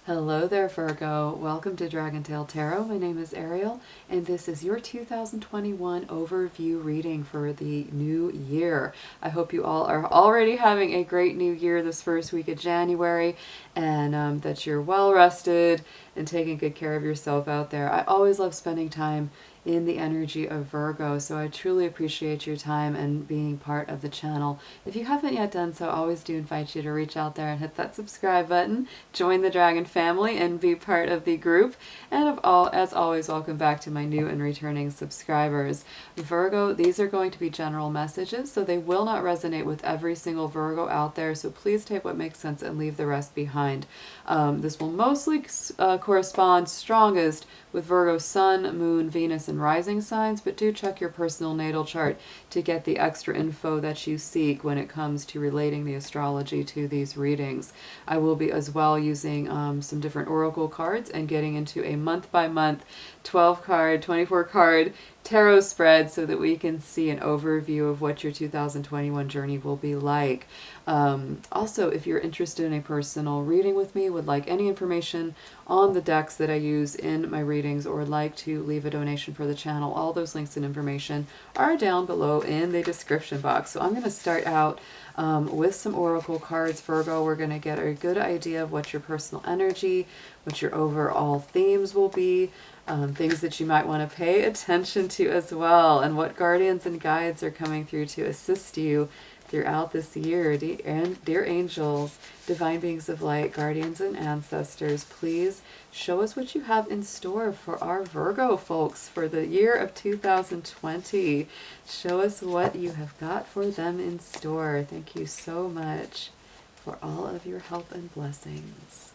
Hello there, Virgo. Welcome to DragonTaleTarot. My name is Ariel, and this is your 2021 overview reading for the new year. I hope you all are already having a great new year this first week of January, and that you're well rested and taking good care of yourself out there. I always love spending time in the energy of Virgo, so I truly appreciate your time and being part of the channel. If you haven't yet done so, I always do invite you to reach out there and hit that subscribe button, join the Dragon family, and be part of the group. And as always, welcome back to my new and returning subscribers. Virgo, these are going to be general messages, so they will not resonate with every single Virgo out there, so please take what makes sense and leave the rest behind. This will mostly correspond strongest with Virgo Sun, Moon, Venus, and rising signs, but do check your personal natal chart to get the extra info that you seek when it comes to relating the astrology to these readings. I will be as well using some different oracle cards and getting into a month-by-month 12-card, 24-card tarot spread so that we can see an overview of what your 2021 journey will be like. Also, if you're interested in a personal reading with me, would like any information on the decks that I use in my readings, or would like to leave a donation for the channel, all those links and information are down below in the description box. So I'm going to start out with some oracle cards, Virgo. We're going to get a good idea of what your personal energy, what your overall themes will be, things that you might want to pay attention to as well, and what guardians and guides are coming through to assist you throughout this year. Dear angels, divine beings of light, guardians and ancestors, please show us what you have in store for our Virgo folks for the year of 2020. Show us what you have got for them in store. Thank you so much for all of your help and blessings.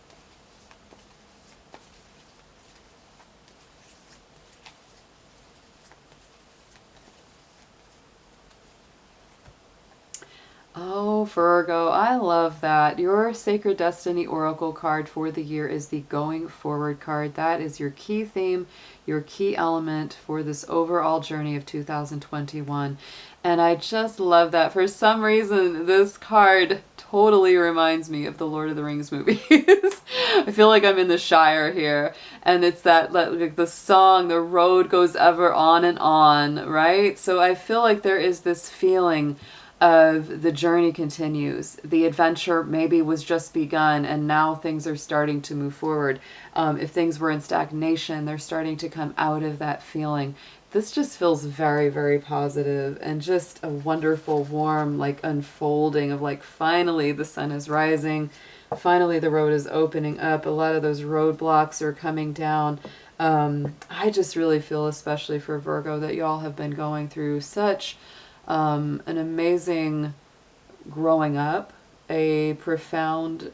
Oh, Virgo, I love that. Your Sacred Destiny Oracle card for the year is the Going Forward card. That is your key theme, your key element for this overall journey of 2021. And I just love that. For some reason, this card totally reminds me of the Lord of the Rings movies. I feel like I'm in the Shire here. And it's that, like the song, the road goes ever on and on, right? So I feel like there is this feeling of the journey continues. The adventure maybe was just begun and now things are starting to move forward. If things were in stagnation, they're starting to come out of that feeling. This just feels very, very positive and just a wonderful, warm, like unfolding of like finally the sun is rising. Finally the road is opening up. A lot of those roadblocks are coming down. I just really feel, especially for Virgo, that y'all have been going through such an amazing growing up, a profound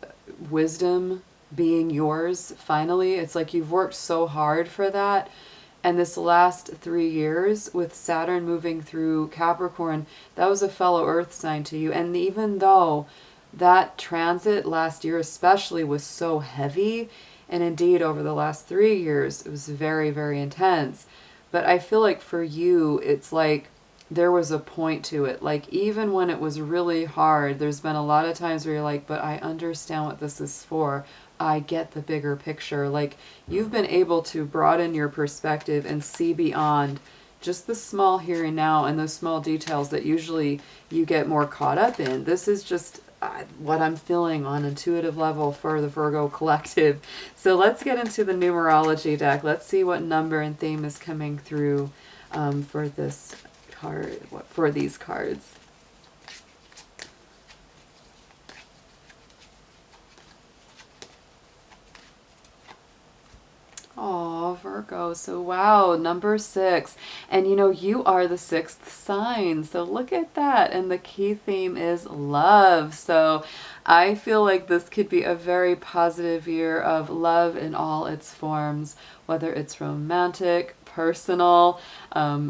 wisdom being yours finally. It's like you've worked so hard for that. And this last 3 years with Saturn moving through Capricorn, that was a fellow earth sign to you. And even though that transit last year especially was so heavy, and indeed over the last 3 years, it was very, very intense. But I feel like for you, it's like there was a point to it. Like even when it was really hard, there's been a lot of times where you're like, but I understand what this is for. I get the bigger picture. Like you've been able to broaden your perspective and see beyond just the small here and now and those small details that usually you get more caught up in. This is just what I'm feeling on intuitive level for the Virgo collective. So let's get into the numerology deck. Let's see what number and theme is coming through for this card, for these cards. Oh, Virgo. So wow, number 6. And you know, you are the 6th sign. So look at that. And the key theme is love. So I feel like this could be a very positive year of love in all its forms, whether it's romantic, personal,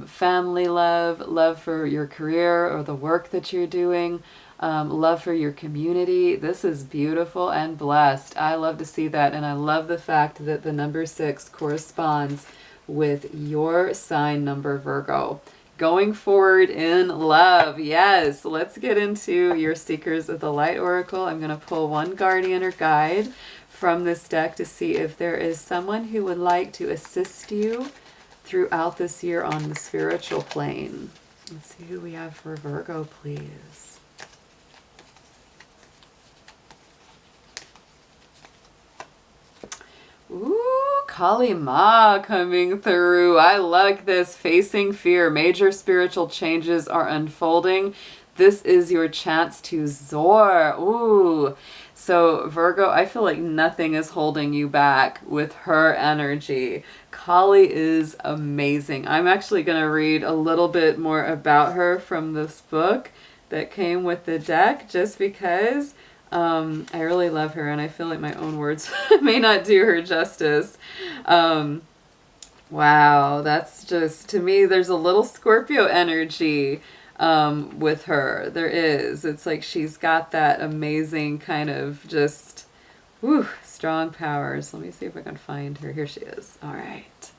family love, love for your career or the work that you're doing, love for your community. This is beautiful and blessed. I love to see that, and I love the fact that the number 6 corresponds with your sign number, Virgo. Going forward in love. Yes, let's get into your Seekers of the Light Oracle. I'm going to pull one guardian or guide from this deck to see if there is someone who would like to assist you throughout this year on the spiritual plane. Let's see who we have for Virgo, please. Ooh, Kali Ma coming through. I like this. Facing fear. Major spiritual changes are unfolding. This is your chance to soar. Ooh. So Virgo, I feel like nothing is holding you back with her energy. Kali is amazing. I'm actually going to read a little bit more about her from this book that came with the deck, just because I really love her, and I feel like my own words may not do her justice. Wow, that's just, to me, there's a little Scorpio energy with her. There is. It's like she's got that amazing kind of just, whew, strong powers. Let me see if I can find her. Here she is. All right.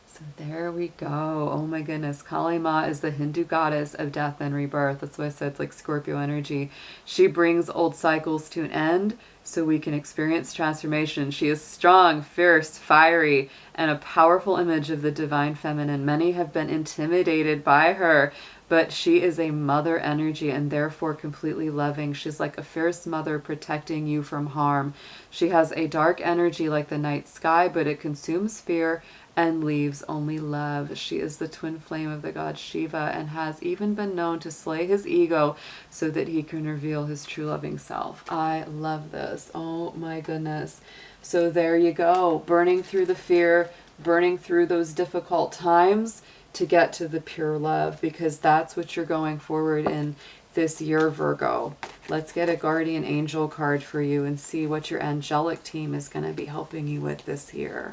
So there we go. Oh my goodness. Kali Ma is the Hindu goddess of death and rebirth. That's why I said it's like Scorpio energy. She brings old cycles to an end so we can experience transformation. She is strong, fierce, fiery, and a powerful image of the divine feminine. Many have been intimidated by her, but she is a mother energy and therefore completely loving. She's like a fierce mother protecting you from harm. She has a dark energy like the night sky, but it consumes fear and leaves only love. She is the twin flame of the god Shiva and has even been known to slay his ego so that he can reveal his true loving self. I love this. Oh my goodness. So there you go. Burning through the fear, burning through those difficult times to get to the pure love, because that's what you're going forward in this year, Virgo. Let's get a guardian angel card for you and see what your angelic team is going to be helping you with this year.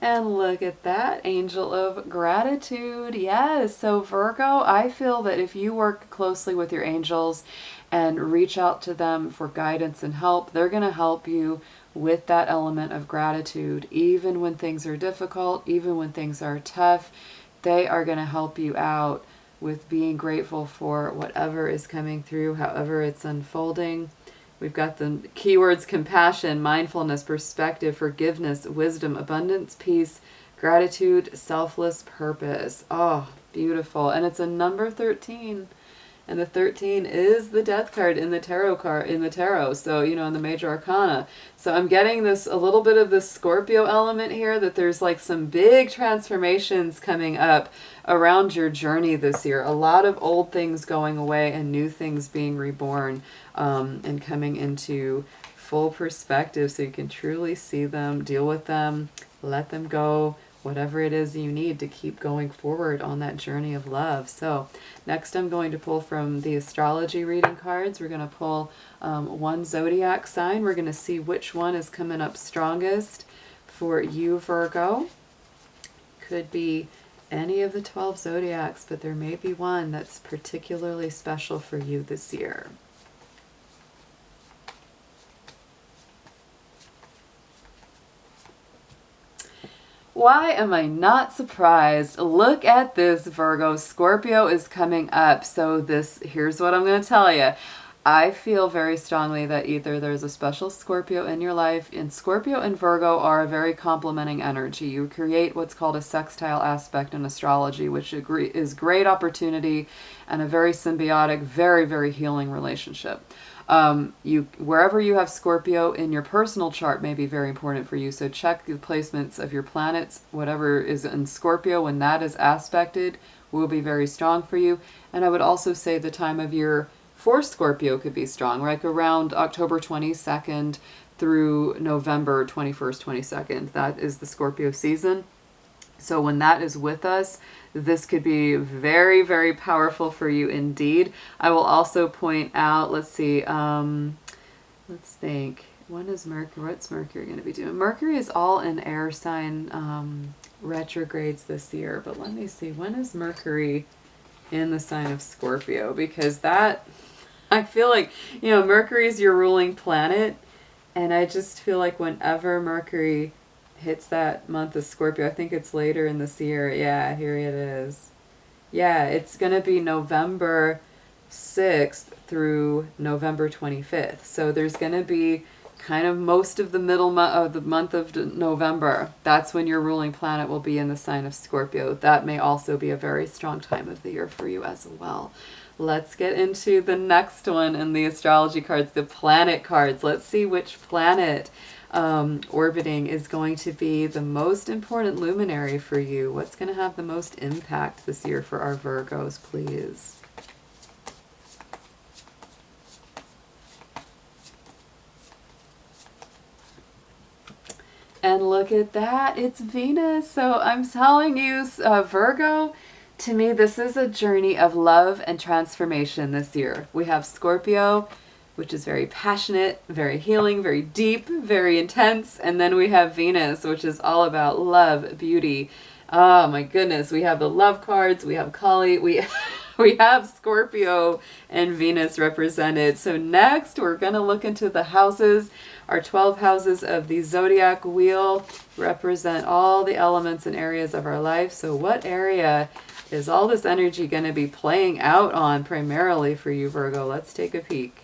And look at that, angel of gratitude. Yes, so Virgo, I feel that if you work closely with your angels and reach out to them for guidance and help, they're going to help you with that element of gratitude. Even when things are difficult, even when things are tough, they are going to help you out with being grateful for whatever is coming through, however it's unfolding. We've got the keywords: compassion, mindfulness, perspective, forgiveness, wisdom, abundance, peace, gratitude, selfless purpose. Oh, beautiful. And it's a number 13. And the 13 is the death card in the tarot. So, you know, in the major arcana. So I'm getting this, a little bit of this Scorpio element here, that there's like some big transformations coming up around your journey this year. A lot of old things going away and new things being reborn, and coming into full perspective so you can truly see them, deal with them, let them go, whatever it is you need to keep going forward on that journey of love. So next I'm going to pull from the astrology reading cards. We're going to pull one zodiac sign. We're going to see which one is coming up strongest for you, Virgo. Could be any of the 12 zodiacs, but there may be one that's particularly special for you this year. Why am I not surprised? Look at this, Virgo. Scorpio is coming up. So here's what I'm going to tell you. I feel very strongly that either there's a special Scorpio in your life, and Scorpio and Virgo are a very complementing energy. You create what's called a sextile aspect in astrology, which is great opportunity and a very symbiotic, very, very healing relationship. Wherever you have Scorpio in your personal chart may be very important for you. So check the placements of your planets. Whatever is in Scorpio, when that is aspected, will be very strong for you. And I would also say the time of year for Scorpio could be strong, like around October 22nd through November 21st, 22nd. That is the Scorpio season. So when that is with us, this could be very, very powerful for you indeed. I will also point out, let's see, let's think. When is Mercury? What's Mercury going to be doing? Mercury is all in air sign retrogrades this year. But let me see. When is Mercury in the sign of Scorpio? Because that, I feel like, you know, Mercury is your ruling planet. And I just feel like whenever Mercury hits that month of Scorpio. I think it's later in this year. Yeah, here it is. Yeah, it's going to be November 6th through November 25th. So there's going to be kind of most of the middle of the month of November. That's when your ruling planet will be in the sign of Scorpio. That may also be a very strong time of the year for you as well. Let's get into the next one in the astrology cards, the planet cards. Let's see which planet orbiting is going to be the most important luminary for you. What's going to have the most impact this year for our Virgos, please? And look at that, it's Venus. So I'm telling you, Virgo, to me, this is a journey of love and transformation this year. We have Scorpio, which is very passionate, very healing, very deep, very intense. And then we have Venus, which is all about love, beauty. Oh my goodness, we have the love cards, we have Kali, we have Scorpio and Venus represented. So next we're going to look into the houses. Our 12 houses of the zodiac wheel represent all the elements and areas of our life. So what area is all this energy going to be playing out on primarily for you, Virgo? Let's take a peek.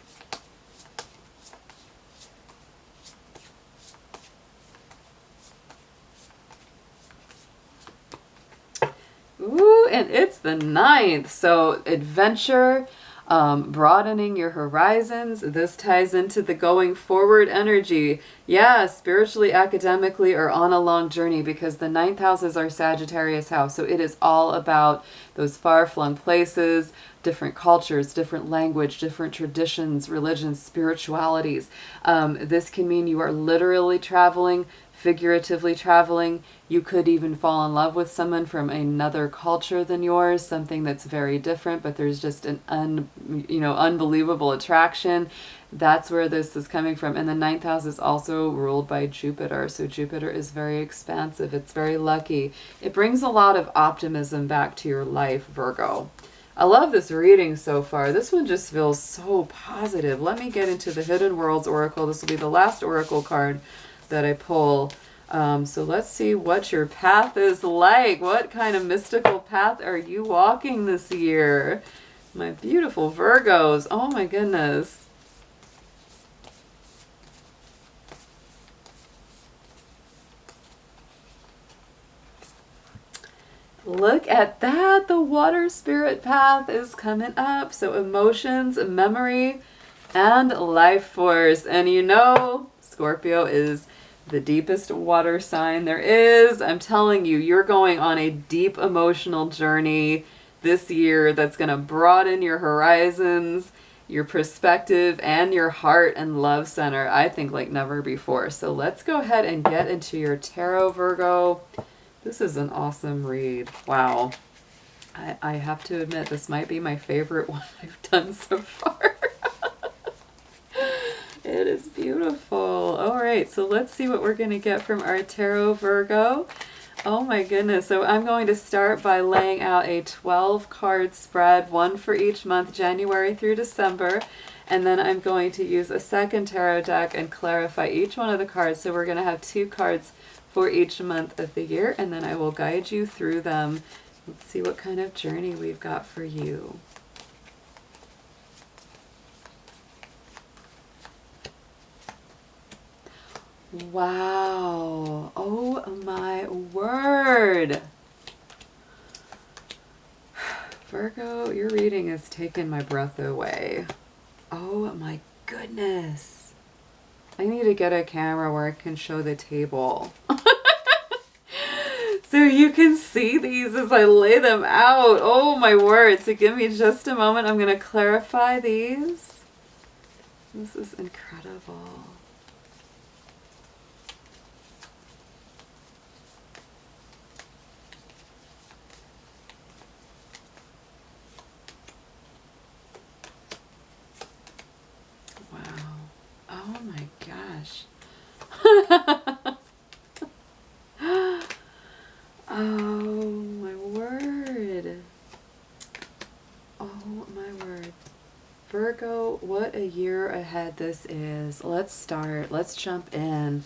Ooh, and it's the 9th. So adventure, broadening your horizons. This ties into the going forward energy. Yeah, spiritually, academically, or on a long journey, because the 9th house is our Sagittarius house. So it is all about those far-flung places, different cultures, different language, different traditions, religions, spiritualities. This can mean you are literally traveling, figuratively traveling. You could even fall in love with someone from another culture than yours, something that's very different, but there's just an unbelievable attraction. That's where this is coming from. And the 9th house is also ruled by Jupiter. So Jupiter is very expansive. It's very lucky. It brings a lot of optimism back to your life, Virgo. I love this reading so far. This one just feels so positive. Let me get into the Hidden Worlds Oracle. This will be the last Oracle card that I pull. So let's see what your path is like. What kind of mystical path are you walking this year? My beautiful Virgos. Oh my goodness. Look at that. The water spirit path is coming up. So emotions, memory, and life force. And you know, Scorpio is the deepest water sign there is. I'm telling you, you're going on a deep emotional journey this year that's going to broaden your horizons, your perspective, and your heart and love center, I think, like never before. So let's go ahead and get into your tarot, Virgo. This is an awesome read. Wow. I have to admit, this might be my favorite one I've done so far. It is beautiful. All right, so let's see what we're going to get from our tarot, Virgo. Oh my goodness. So I'm going to start by laying out a 12-card spread, one for each month, January through December. And then I'm going to use a second tarot deck and clarify each one of the cards. So we're going to have 2 cards for each month of the year, and then I will guide you through them. Let's see what kind of journey we've got for you. Wow. Oh my word. Virgo, your reading has taken my breath away. Oh my goodness. I need to get a camera where I can show the table. So you can see these as I lay them out. Oh my word. So give me just a moment. I'm going to clarify these. This is incredible. Oh my gosh. Oh my word. Oh my word. Virgo, what a year ahead this is. Let's start. Let's jump in.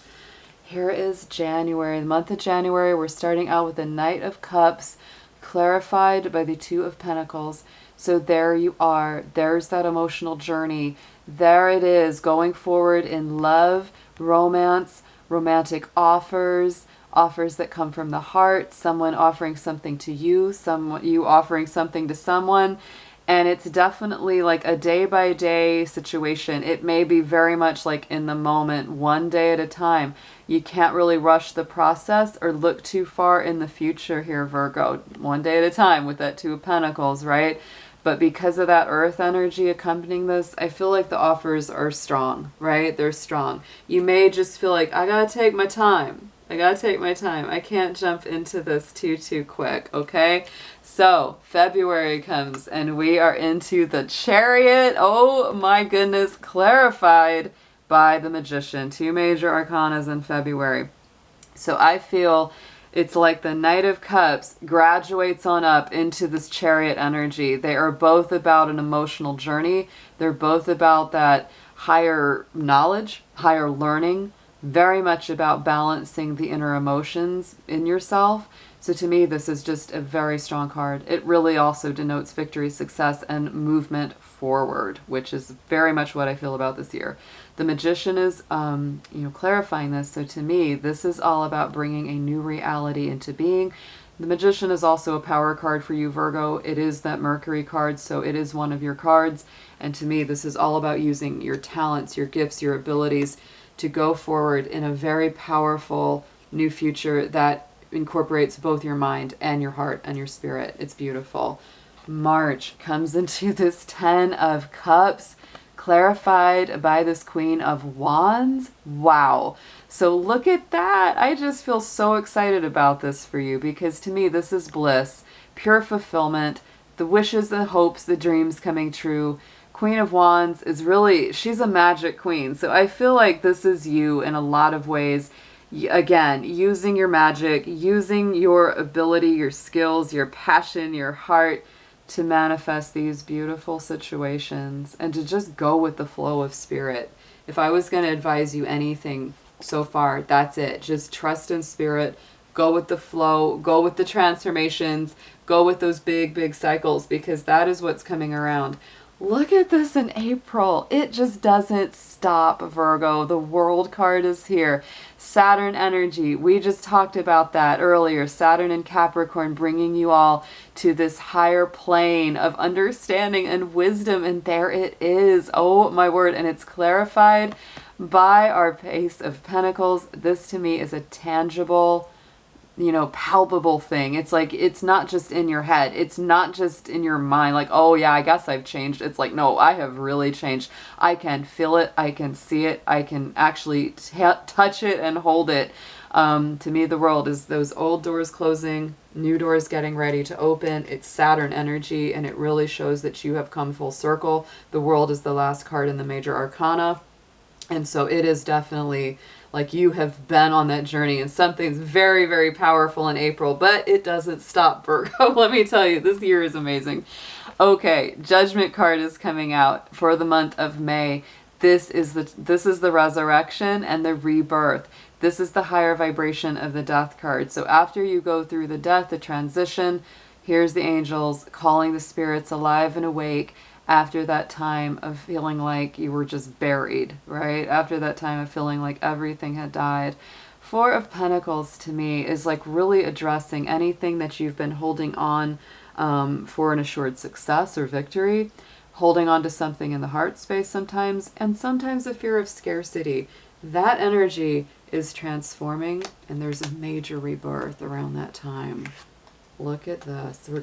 Here is January, the month of January. We're starting out with the Knight of Cups, clarified by the Two of Pentacles. So there you are. There's that emotional journey. There it is, going forward in love, romance, romantic offers, offers that come from the heart, someone offering something to you, you offering something to someone. And it's definitely like a day-by-day situation. It may be very much like in the moment, one day at a time. You can't really rush the process or look too far in the future here, Virgo. One day at a time with that Two of Pentacles, right? But because of that earth energy accompanying this, I feel like the offers are strong, right? They're strong. You may just feel like, I gotta take my time. I gotta take my time. I can't jump into this too quick, okay? So February comes and we are into the Chariot. Oh my goodness, clarified by the Magician. Two major arcanas in February. So I feel it's like the Knight of Cups graduates on up into this Chariot energy. They are both about an emotional journey. They're both about that higher knowledge, higher learning, very much about balancing the inner emotions in yourself. So to me, this is just a very strong card. It really also denotes victory, success, and movement forward, which is very much what I feel about this year. The Magician is, clarifying this. So to me, this is all about bringing a new reality into being. The Magician is also a power card for you, Virgo. It is that Mercury card, so it is one of your cards. And to me, this is all about using your talents, your gifts, your abilities to go forward in a very powerful new future that incorporates both your mind and your heart and your spirit. It's beautiful. March comes into this Ten of Cups, clarified by this Queen of Wands. Wow. So look at that. I just feel so excited about this for you because to me, this is bliss, pure fulfillment, the wishes, the hopes, the dreams coming true. Queen of Wands is really, she's a magic queen. So I feel like this is you in a lot of ways. Again, using your magic, using your ability, your skills, your passion, your heart to manifest these beautiful situations and to just go with the flow of spirit. If I was going to advise you anything so far, that's it. Just trust in spirit, go with the flow, go with the transformations, go with those big cycles because that is what's coming around. Look at this in April. It just doesn't stop, Virgo. The World card is here. Saturn energy. We just talked about that earlier. Saturn and Capricorn bringing you all to this higher plane of understanding and wisdom. And there it is. Oh, my word. And it's clarified by our Ace of Pentacles. This to me is a tangible, palpable thing. It's like, it's not just in your head. It's not just in your mind. Like, oh yeah, I guess I've changed. It's like, no, I have really changed. I can feel it. I can see it. I can actually touch it and hold it. To me, the world is those old doors closing, new doors getting ready to open. It's Saturn energy, and it really shows that you have come full circle. The world is the last card in the major arcana. And so it is definitely like you have been on that journey and something's very powerful in April, but it doesn't stop, Virgo. Let me tell you, this year is amazing. Okay, Judgment card is coming out for the month of May. This is the resurrection and the rebirth. This is the higher vibration of the Death card. So after you go through the death, the transition, here's the angels calling the spirits alive and awake. After that time of feeling like you were just buried, right? After that time of feeling like everything had died. Four of Pentacles to me is like really addressing anything that you've been holding on for an assured success or victory, holding on to something in the heart space sometimes, and sometimes a fear of scarcity. That energy is transforming and there's a major rebirth around that time. Look at this. We're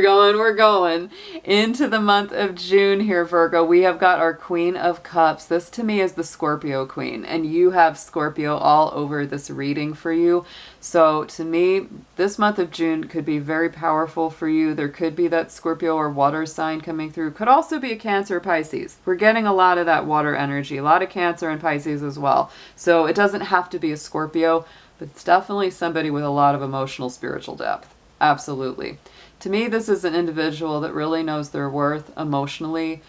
going into the month of June here, Virgo. We have got our Queen of Cups. This to me is the Scorpio Queen, and you have Scorpio all over this reading for you. So to me, this month of June could be very powerful for you. There could be that Scorpio or water sign coming through. Could also be a Cancer or Pisces. We're getting a lot of that water energy, a lot of Cancer and Pisces as well. So it doesn't have to be a Scorpio, but it's definitely somebody with a lot of emotional, spiritual depth. Absolutely. To me, this is an individual that really knows their worth emotionally,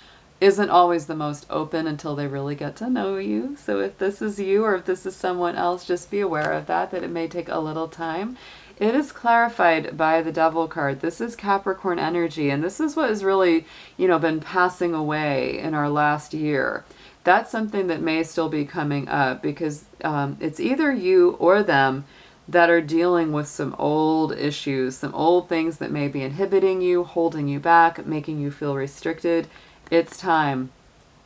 isn't always the most open until they really get to know you. So if this is you or if this is someone else, just be aware of that it may take a little time. It is clarified by the Devil card. This is Capricorn energy, and this is what has really, been passing away in our last year. That's something that may still be coming up because it's either you or them that are dealing with some old issues, some old things that may be inhibiting you, holding you back, making you feel restricted. It's time.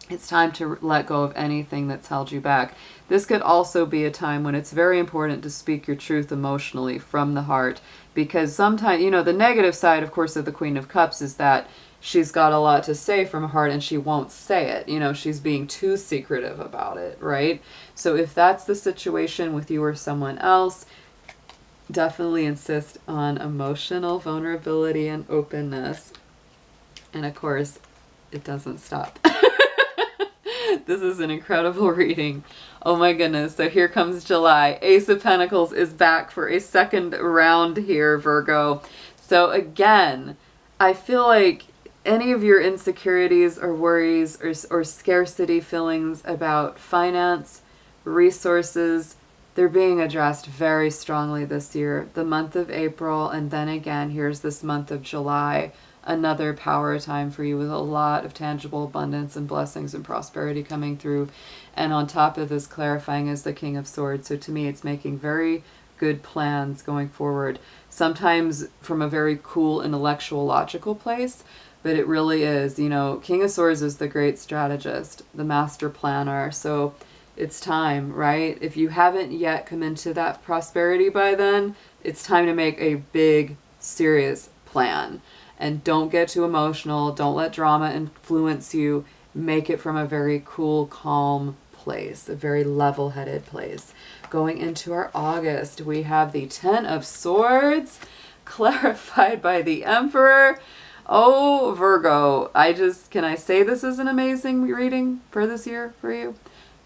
It's time to let go of anything that's held you back. This could also be a time when it's very important to speak your truth emotionally from the heart, because sometimes, the negative side, of course, of the Queen of Cups is that she's got a lot to say from her heart and she won't say it. She's being too secretive about it, right? So if that's the situation with you or someone else, definitely insist on emotional vulnerability and openness. And of course, it doesn't stop. This is an incredible reading. Oh my goodness. So here comes July. Ace of Pentacles is back for a second round here, Virgo. So again, I feel like any of your insecurities or worries or scarcity feelings about finance, resources, they're being addressed very strongly this year. The month of April, and then again, here's this month of July. Another power time for you with a lot of tangible abundance and blessings and prosperity coming through. And on top of this, clarifying is the King of Swords. So to me, it's making very good plans going forward. Sometimes from a very cool, intellectual, logical place, but it really is, King of Swords is the great strategist, the master planner. So it's time, right? If you haven't yet come into that prosperity by then, it's time to make a big, serious plan. And don't get too emotional. Don't let drama influence you. Make it from a very cool, calm place, a very level-headed place. Going into our August, we have the Ten of Swords, clarified by the Emperor. Oh, Virgo, can I say this is an amazing reading for this year for you?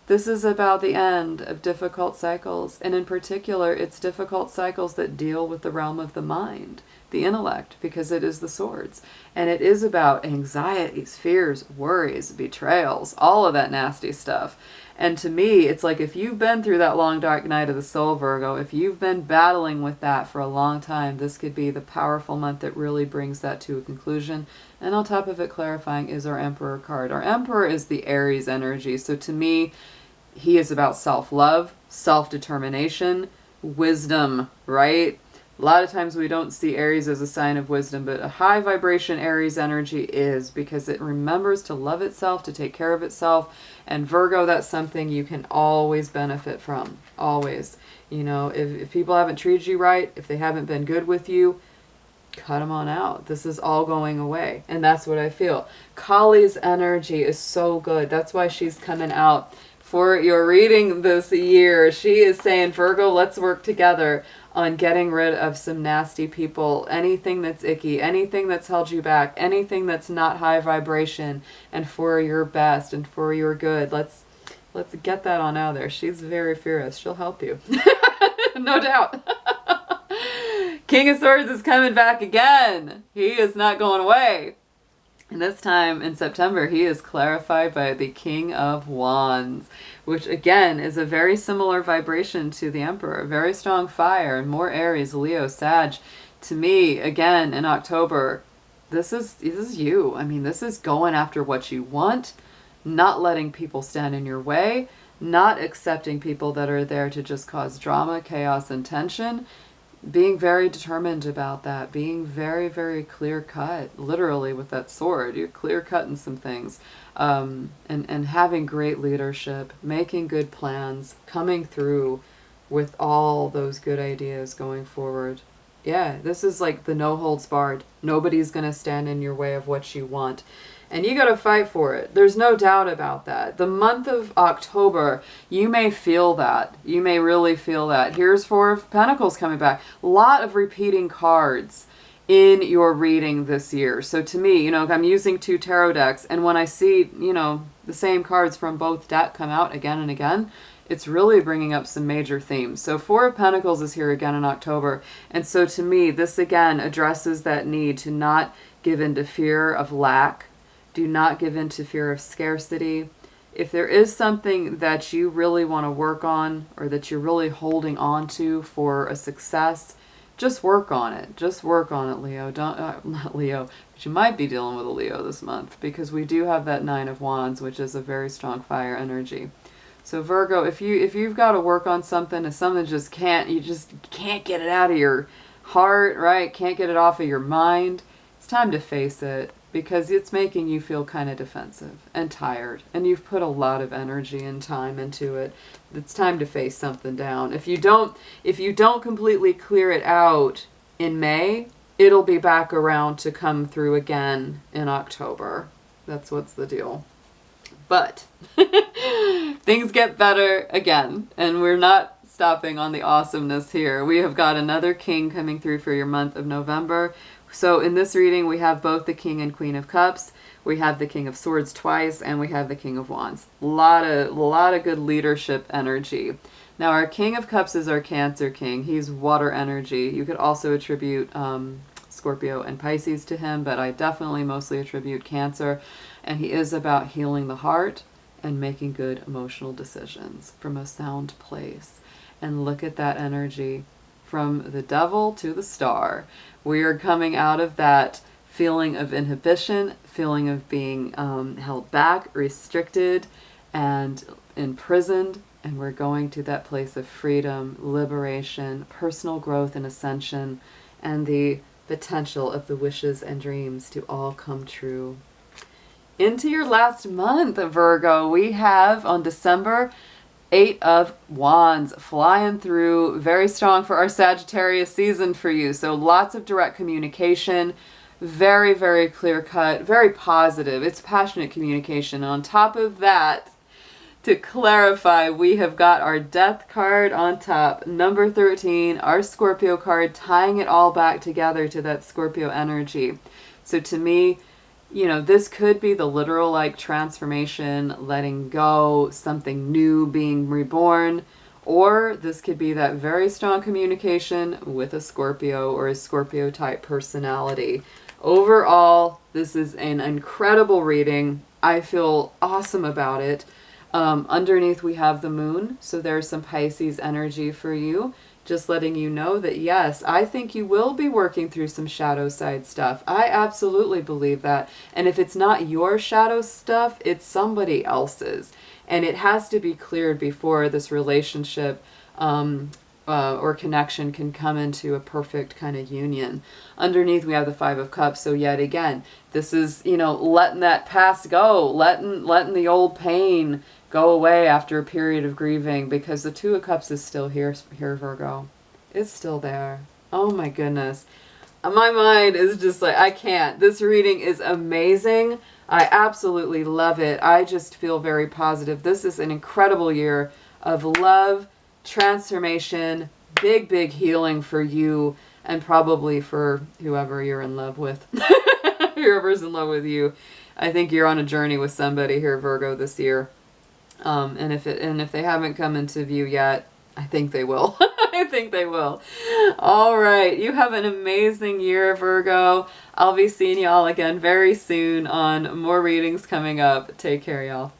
This is about the end of difficult cycles, and in particular, it's difficult cycles that deal with the realm of the mind, the intellect, because it is the swords. And it is about anxieties, fears, worries, betrayals, all of that nasty stuff. And to me, it's like if you've been through that long dark night of the soul, Virgo, if you've been battling with that for a long time, this could be the powerful month that really brings that to a conclusion. And on top of it, clarifying is our Emperor card. Our Emperor is the Aries energy. So to me, he is about self-love, self-determination, wisdom, right? A lot of times we don't see Aries as a sign of wisdom, but a high vibration Aries energy is, because it remembers to love itself, to take care of itself. And Virgo, that's something you can always benefit from. Always. If people haven't treated you right, if they haven't been good with you, cut them on out. This is all going away. And that's what I feel. Kali's energy is so good. That's why she's coming out for your reading this year. She is saying, Virgo, let's work together on getting rid of some nasty people, anything that's icky, anything that's held you back, anything that's not high vibration, and for your best and for your good. Let's get that on out there. She's very fierce. She'll help you. No doubt. King of Swords is coming back again. He is not going away. And this time in September, he is clarified by the King of Wands, which again is a very similar vibration to the Emperor. Very strong fire and more Aries, Leo, Sag. To me, again, in October, this is you. I mean, this is going after what you want, not letting people stand in your way, not accepting people that are there to just cause drama, chaos, and tension. Being very determined about that, being very, very clear-cut, literally with that sword. You're clear-cutting some things, and having great leadership, making good plans, coming through with all those good ideas going forward. Yeah, this is like the no holds barred. Nobody's going to stand in your way of what you want. And you got to fight for it. There's no doubt about that. The month of October, you may feel that. You may really feel that. Here's Four of Pentacles coming back. A lot of repeating cards in your reading this year. So to me, I'm using 2 tarot decks, and when I see, the same cards from both decks come out again and again, it's really bringing up some major themes. So Four of Pentacles is here again in October. And so to me, this again addresses that need to not give in to fear of lack, Do not give in to fear of scarcity. If there is something that you really want to work on or that you're really holding on to for a success, just work on it. Just work on it, Leo. Don't, not Leo, but you might be dealing with a Leo this month because we do have that Nine of Wands, which is a very strong fire energy. So Virgo, if you've got to work on something, if something you just can't get it out of your heart, right? Can't get it off of your mind, it's time to face it because it's making you feel kind of defensive and tired, and you've put a lot of energy and time into it. It's time to face something down. If you don't completely clear it out in May, it'll be back around to come through again in October. That's what's the deal. But things get better again, and we're not stopping on the awesomeness here. We have got another king coming through for your month of November. So in this reading, we have both the King and Queen of Cups. We have the King of Swords twice, and we have the King of Wands. A lot of good leadership energy. Now, our King of Cups is our Cancer King. He's water energy. You could also attribute Scorpio and Pisces to him, but I definitely mostly attribute Cancer. And he is about healing the heart and making good emotional decisions from a sound place. And look at that energy from the Devil to the Star. We are coming out of that feeling of inhibition, feeling of being held back, restricted, and imprisoned. And we're going to that place of freedom, liberation, personal growth and ascension, and the potential of the wishes and dreams to all come true. Into your last month, Virgo, we have on December, Eight of Wands flying through, very strong for our Sagittarius season for you. So lots of direct communication, very, very clear cut, very positive. It's passionate communication. And on top of that, to clarify, we have got our Death card on top, number 13, our Scorpio card, tying it all back together to that Scorpio energy. So to me, you know, this could be the literal like transformation, letting go, something new being reborn, or this could be that very strong communication with a Scorpio or a Scorpio type personality. Overall, this is an incredible reading. I feel awesome about it. Underneath we have the moon, so there's some Pisces energy for you. Just letting you know that, yes, I think you will be working through some shadow side stuff. I absolutely believe that. And if it's not your shadow stuff, it's somebody else's. And it has to be cleared before this relationship or connection can come into a perfect kind of union. Underneath, we have the Five of Cups. So yet again, this is, you know, letting that past go, letting the old pain go away after a period of grieving, because the Two of Cups is still here, Virgo. It's still there. Oh my goodness. My mind is just like, I can't. This reading is amazing. I absolutely love it. I just feel very positive. This is an incredible year of love, transformation, big, big healing for you, and probably for whoever you're in love with. Whoever's in love with you. I think you're on a journey with somebody here, Virgo, this year. And if they haven't come into view yet, I think they will. I think they will. All right. You have an amazing year, Virgo. I'll be seeing y'all again very soon on more readings coming up. Take care, y'all.